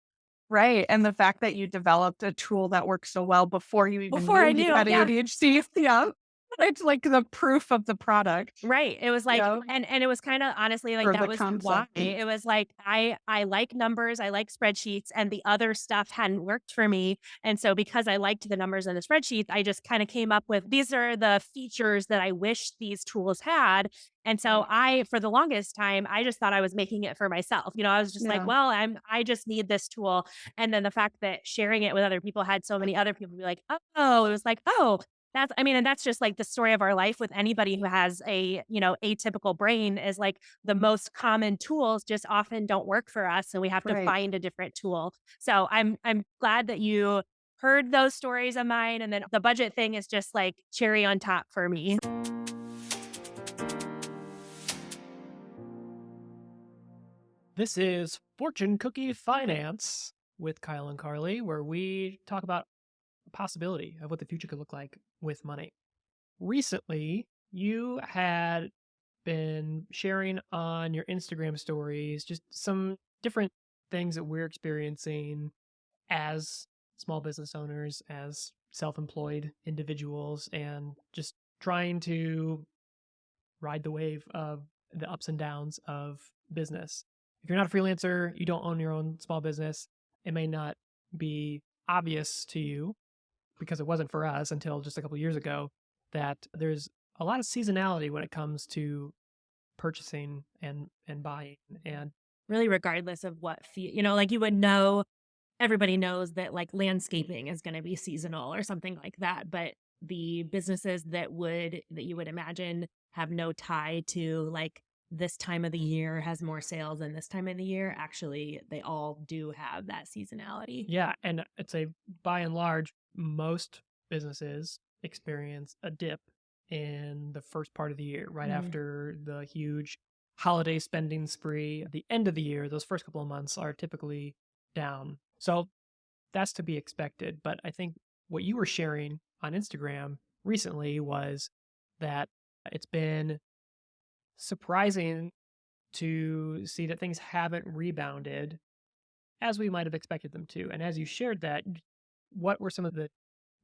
Right, and the fact that you developed a tool that works so well before you even Before knew I you knew, had yeah. ADHD. Yeah. It's like the proof of the product. Right. It was like Yeah. and it was kinda honestly, like, Or that the was why. concept. It was like, I like numbers, I like spreadsheets, and the other stuff hadn't worked for me, and so because I liked the numbers and the spreadsheets, I just kinda came up with, these are the features that I wish these tools had, and so for the longest time, I just thought I was making it for myself. I was just like, Yeah. "Well, I just need this tool," and then the fact that sharing it with other people had so many other people be like, "Oh," it was like, "Oh, and that's just like the story of our life with anybody who has a, atypical brain is like the most common tools just often don't work for us and we have to Right. find a different tool. So I'm glad that you heard those stories of mine and then the budget thing is just like cherry on top for me. This is Fortune Cookie Finance with Kyle and Carly, where we talk about the possibility of what the future could look like with money. Recently, you had been sharing on your Instagram stories just some different things that we're experiencing as small business owners, as self employed individuals, and just trying to ride the wave of the ups and downs of business. If you're not a freelancer, you don't own your own small business, it may not be obvious to you because it wasn't for us until just a couple years ago that there's a lot of seasonality when it comes to purchasing and buying and Really regardless of like you would know, everybody knows that like landscaping is going to be seasonal or something like that, but the businesses that you would imagine have no tie to like this time of the year has more sales than this time of the year. Actually, they all do have that seasonality. Yeah, and I'd say by and large, most businesses experience a dip in the first part of the year, right Mhm. after the huge holiday spending spree. At the end of the year, those first couple of months are typically down. So that's to be expected. But I think what you were sharing on Instagram recently was that it's been surprising to see that things haven't rebounded as we might have expected them to. And as you shared that, what were some of the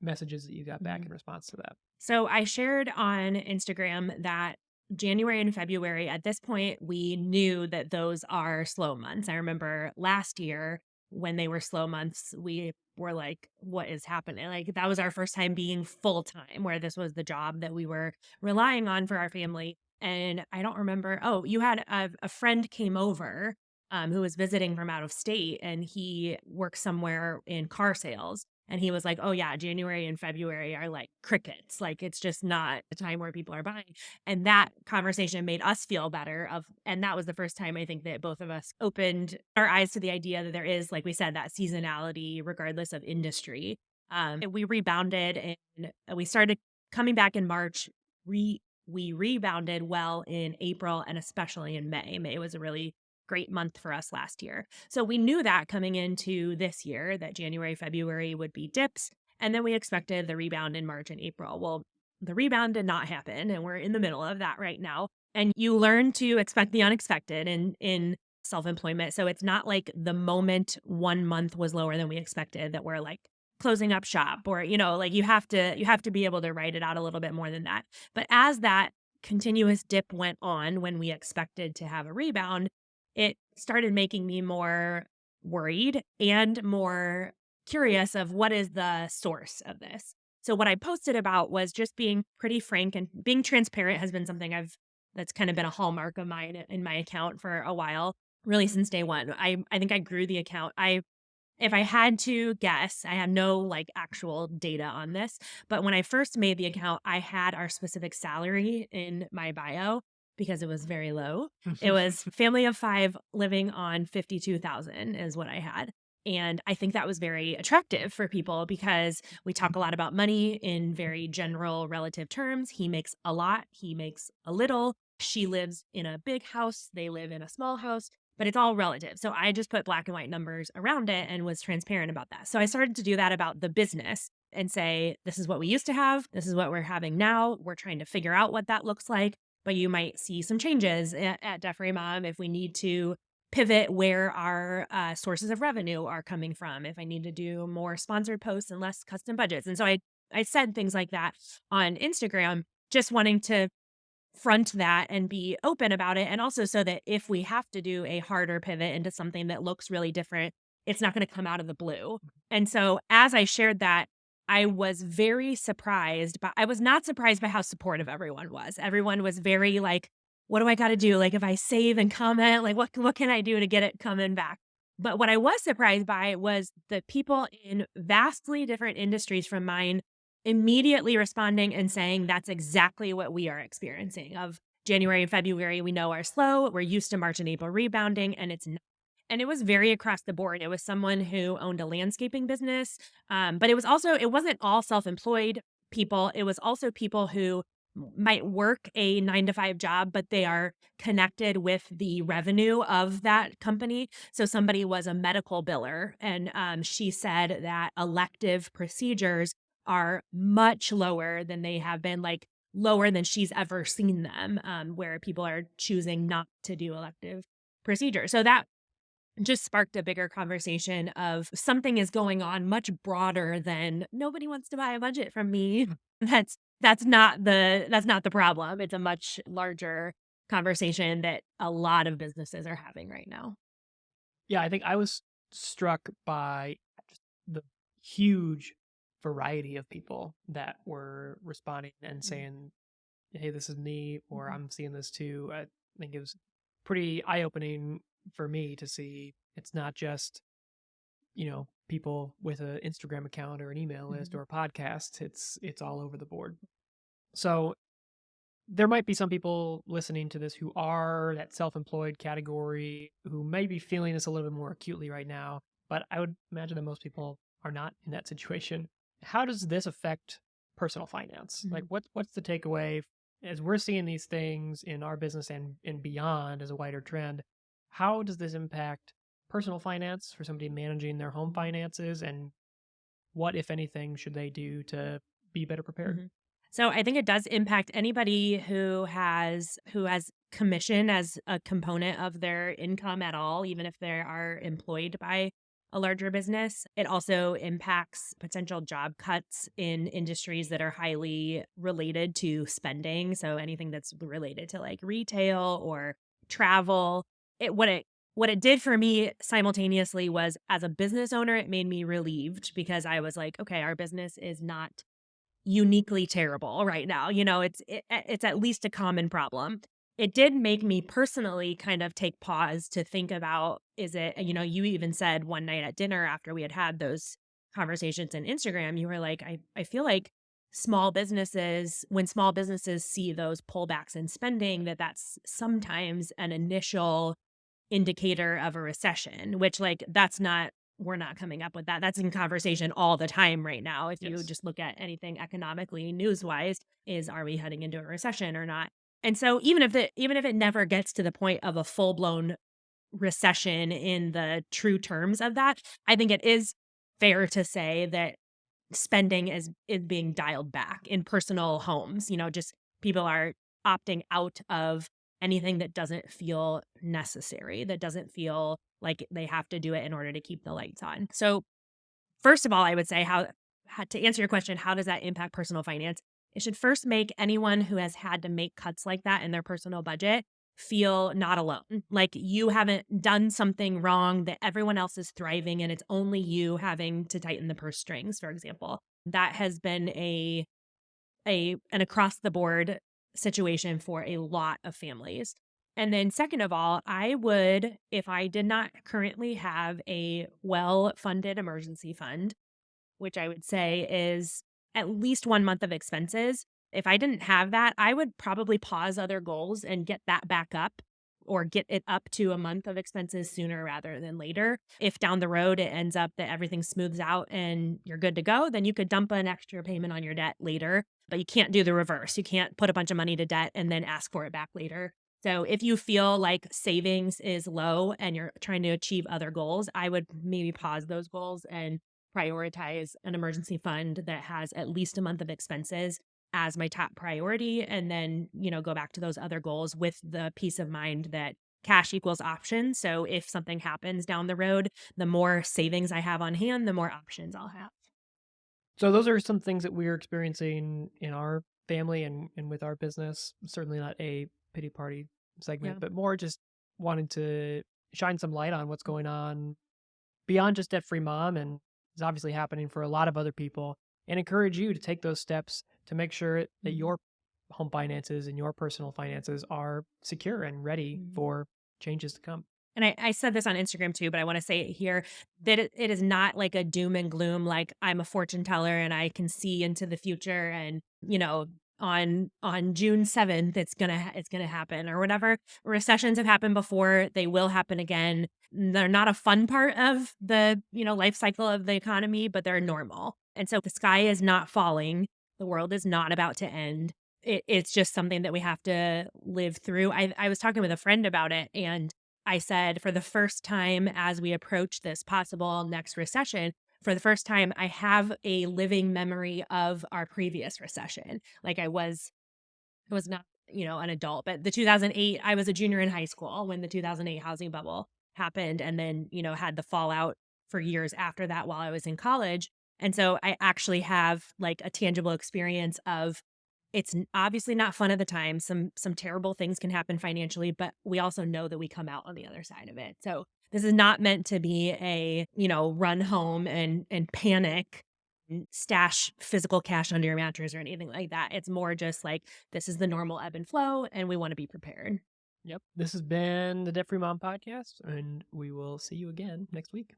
messages that you got back Mhm. in response to that? So I shared on Instagram that January and February, at this point, we knew that those are slow months. I remember last year when they were slow months, we were like, what is happening? Like, that was our first time being full time, where this was the job that we were relying on for our family. And I don't remember. Oh, you had a friend came over who was visiting from out of state, and he works somewhere in car sales. And he was like, "Oh yeah, January and February are like crickets. Like it's just not the time where people are buying." And that conversation made us feel better and that was the first time I think that both of us opened our eyes to the idea that there is, like we said, that seasonality regardless of industry. And we rebounded and we started coming back in March. We rebounded well in April and especially in May. May was a really great month for us last year. So we knew that coming into this year that January, February would be dips. And then we expected the rebound in March and April. Well, the rebound did not happen. And we're in the middle of that right now. And you learn to expect the unexpected in self employment. So it's not like the moment one month was lower than we expected that we're like closing up shop or like you have to be able to write it out a little bit more than that. But as that continuous dip went on when we expected to have a rebound, it started making me more worried and more curious of what is the source of this. So what I posted about was just being pretty frank, and being transparent has been something that's kind of been a hallmark of mine in my account for a while, really since day one. I think I grew the account. If I had to guess, I have no like actual data on this, but when I first made the account, I had our specific salary in my bio because it was very low. It was family of 5 living on 52,000 is what I had. And I think that was very attractive for people because we talk a lot about money in very general relative terms. He makes a lot, he makes a little. She lives in a big house, they live in a small house, but it's all relative. So I just put black and white numbers around it and was transparent about that. So I started to do that about the business and say, this is what we used to have. This is what we're having now. We're trying to figure out what that looks like. But you might see some changes at Deaf-Free Mom if we need to pivot where our sources of revenue are coming from. If I need to do more sponsored posts and less custom budgets. And so I said things like that on Instagram, just wanting to front that and be open about it. And also so that if we have to do a harder pivot into something that looks really different, it's not going to come out of the blue. And so as I shared that, I was very surprised, but I was not surprised by how supportive everyone was. Everyone was very like, what do I got to do? Like if I save and comment, like what can I do to get it coming back? But what I was surprised by was the people in vastly different industries from mine immediately responding and saying that's exactly what we are experiencing. Of January and February, we know are slow. We're used to March and April rebounding, and it's not. And it was very across the board. It was someone who owned a landscaping business, but it wasn't all self-employed people. It was also people who might work a 9 to 5 job, but they are connected with the revenue of that company. So somebody was a medical biller, and she said that elective procedures are much lower than they have been, like lower than she's ever seen them, where people are choosing not to do elective procedures. So that just sparked a bigger conversation of something is going on much broader than nobody wants to buy a budget from me. That's not the problem. It's a much larger conversation that a lot of businesses are having right now. Yeah, I think I was struck by just the huge variety of people that were responding and saying, "Hey, this is me," or Mhm. "I'm seeing this too." I think it was pretty eye-opening for me to see it's not just, people with an Instagram account or an email list Mhm. or a podcast. It's all over the board. So there might be some people listening to this who are that self-employed category who may be feeling this a little bit more acutely right now, but I would imagine that most people are not in that situation. How does this affect personal finance? Like Mhm. what's the takeaway as we're seeing these things in our business and beyond as a wider trend? How does this impact personal finance for somebody managing their home finances, and what, if anything, should they do to be better prepared? Mhm. So I think it does impact anybody who has commission as a component of their income at all, even if they are employed by a larger business. It also impacts potential job cuts in industries that are highly related to spending. So anything that's related to like retail or travel. It what it did for me simultaneously was, as a business owner, it made me relieved because I was like, okay, our business is not uniquely terrible right now. It's at least a common problem. It did make me personally kind of take pause to think about, is it, you even said one night at dinner after we had those conversations in Instagram, you were like, I feel like when small businesses see those pullbacks in spending, that's sometimes an initial indicator of a recession, which, like, that's not we're not coming up with that. That's in conversation all the time right now. If you Yes. just look at anything economically news-wise, are we heading into a recession or not? And so even if it never gets to the point of a full-blown recession in the true terms of that, I think it is fair to say that spending is being dialed back in personal homes. Just people are opting out of anything that doesn't feel necessary, that doesn't feel like they have to do it in order to keep the lights on. So, first of all, I would say, to answer your question, how does that impact personal finance? It should first make anyone who has had to make cuts like that in their personal budget feel not alone. Like you haven't done something wrong, that everyone else is thriving and it's only you having to tighten the purse strings, for example. That has been an across the board situation for a lot of families. And then second of all, I would, if I did not currently have a well-funded emergency fund, which I would say is at least 1 month of expenses. If I didn't have that, I would probably pause other goals and get that back up, or get it up to a month of expenses sooner rather than later. If down the road it ends up that everything smooths out and you're good to go, then you could dump an extra payment on your debt later, but you can't do the reverse. You can't put a bunch of money to debt and then ask for it back later. So if you feel like savings is low and you're trying to achieve other goals, I would maybe pause those goals and prioritize an emergency fund that has at least a month of expenses as my top priority. And then, go back to those other goals with the peace of mind that cash equals options. So if something happens down the road, the more savings I have on hand, the more options I'll have. So those are some things that we're experiencing in our family and with our business. Certainly not a pity party segment, Yeah. but more just wanting to shine some light on what's going on beyond just debt free mom, and is obviously happening for a lot of other people, and encourage you to take those steps to make sure that Mhm. your home finances and your personal finances are secure and ready Mhm. for changes to come. And I said this on Instagram too, but I want to say it here, that it is not like a doom and gloom, like I'm a fortune teller and I can see into the future, and, on June 7th it's gonna happen or whatever. Recessions have happened before, they will happen again. They're not a fun part of the, life cycle of the economy, but they're normal. And so the sky is not falling. The world is not about to end. It's just something that we have to live through. I was talking with a friend about it, and I said, for the first time as we approach this possible next recession, for the first time, I have a living memory of our previous recession. Like I was not, an adult, but the 2008, I was a junior in high school when the 2008 housing bubble happened, and then, had the fallout for years after that while I was in college. And so I actually have like a tangible experience of, obviously not fun at the time. Some terrible things can happen financially, but we also know that we come out on the other side of it. So this is not meant to be a, run home and panic and stash physical cash under your mattress or anything like that. It's more just like, this is the normal ebb and flow and we want to be prepared. Yep. This has been the Debt Free Mom Podcast, and we will see you again next week.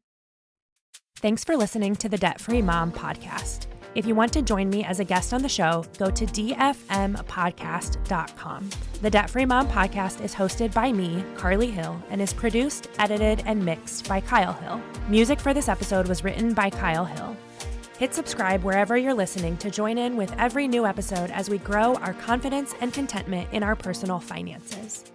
Thanks for listening to the Debt Free Mom podcast. If you want to join me as a guest on the show, go to dfmpodcast.com. The Debt Free Mom podcast is hosted by me, Carly Hill, and is produced, edited, and mixed by Kyle Hill. Music for this episode was written by Kyle Hill. Hit subscribe wherever you're listening to join in with every new episode as we grow our confidence and contentment in our personal finances.